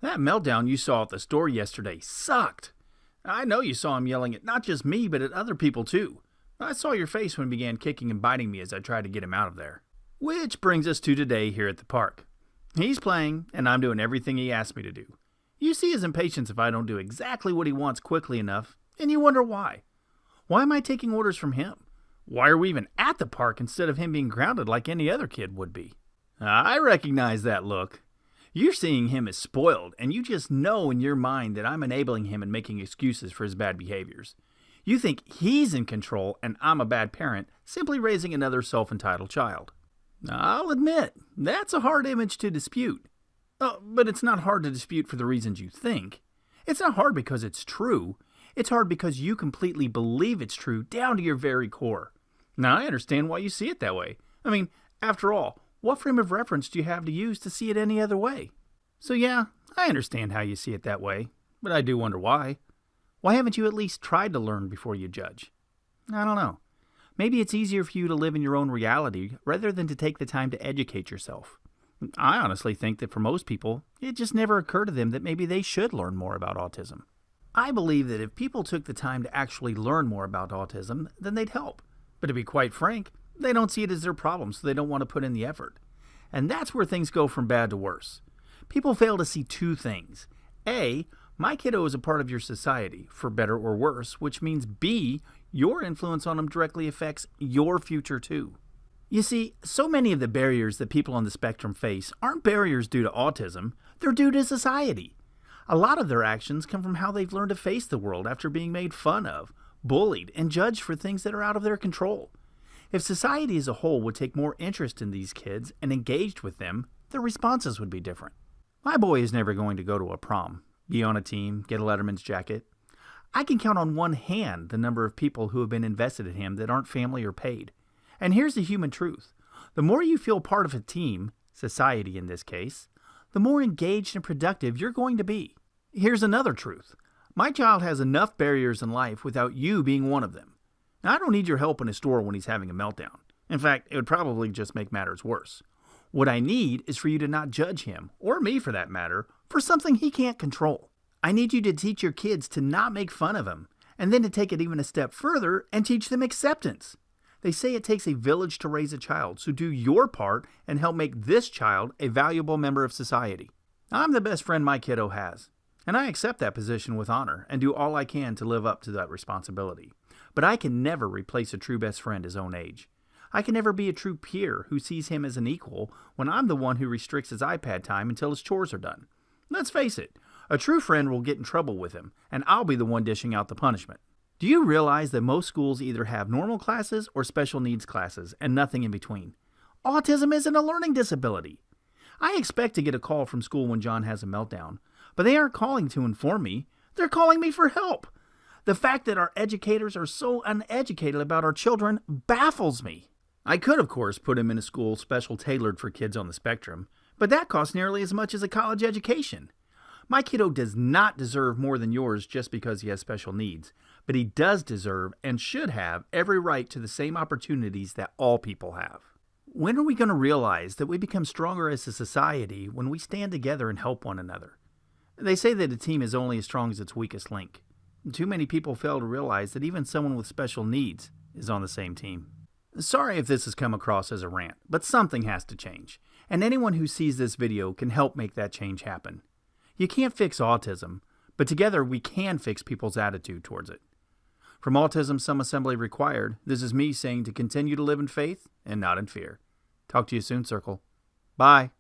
That meltdown you saw at the store yesterday sucked. I know you saw him yelling at not just me, but at other people too. I saw your face when he began kicking and biting me as I tried to get him out of there. Which brings us to today here at the park. He's playing, and I'm doing everything he asked me to do. You see his impatience if I don't do exactly what he wants quickly enough, and you wonder why. Why am I taking orders from him? Why are we even at the park instead of him being grounded like any other kid would be? I recognize that look. You're seeing him as spoiled, and you just know in your mind that I'm enabling him and making excuses for his bad behaviors. You think he's in control and I'm a bad parent, simply raising another self-entitled child. I'll admit, that's a hard image to dispute. But it's not hard to dispute for the reasons you think. It's not hard because it's true. It's hard because you completely believe it's true down to your very core. Now, I understand why you see it that way. I mean, after all, what frame of reference do you have to use to see it any other way? So yeah, I understand how you see it that way, but I do wonder why. Why haven't you at least tried to learn before you judge? I don't know. Maybe it's easier for you to live in your own reality rather than to take the time to educate yourself. I honestly think that for most people, it just never occurred to them that maybe they should learn more about autism. I believe that if people took the time to actually learn more about autism, then they'd help. But to be quite frank, they don't see it as their problem, so they don't want to put in the effort. And that's where things go from bad to worse. People fail to see two things. A, my kiddo is a part of your society, for better or worse, which means B, your influence on him directly affects your future too. You see, so many of the barriers that people on the spectrum face aren't barriers due to autism, they're due to society. A lot of their actions come from how they've learned to face the world after being made fun of, bullied, and judged for things that are out of their control. If society as a whole would take more interest in these kids and engaged with them, their responses would be different. My boy is never going to go to a prom, be on a team, get a Letterman's jacket. I can count on one hand the number of people who have been invested in him that aren't family or paid. And here's the human truth. The more you feel part of a team, society in this case, the more engaged and productive you're going to be. Here's another truth. My child has enough barriers in life without you being one of them. Now, I don't need your help in a store when he's having a meltdown. In fact, it would probably just make matters worse. What I need is for you to not judge him, or me for that matter, for something he can't control. I need you to teach your kids to not make fun of him, and then to take it even a step further and teach them acceptance. They say it takes a village to raise a child, so do your part and help make this child a valuable member of society. I'm the best friend my kiddo has, and I accept that position with honor and do all I can to live up to that responsibility. But I can never replace a true best friend his own age. I can never be a true peer who sees him as an equal when I'm the one who restricts his iPad time until his chores are done. Let's face it, a true friend will get in trouble with him, and I'll be the one dishing out the punishment. Do you realize that most schools either have normal classes or special needs classes, and nothing in between? Autism isn't a learning disability. I expect to get a call from school when John has a meltdown, but they aren't calling to inform me. They're calling me for help. The fact that our educators are so uneducated about our children baffles me. I could, of course, put him in a school special tailored for kids on the spectrum, but that costs nearly as much as a college education. My kiddo does not deserve more than yours just because he has special needs, but he does deserve and should have every right to the same opportunities that all people have. When are we going to realize that we become stronger as a society when we stand together and help one another? They say that a team is only as strong as its weakest link. Too many people fail to realize that even someone with special needs is on the same team. Sorry if this has come across as a rant, but something has to change, and anyone who sees this video can help make that change happen. You can't fix autism, but together we can fix people's attitude towards it. From Autism Some Assembly Required, this is me saying to continue to live in faith and not in fear. Talk to you soon, Circle. Bye.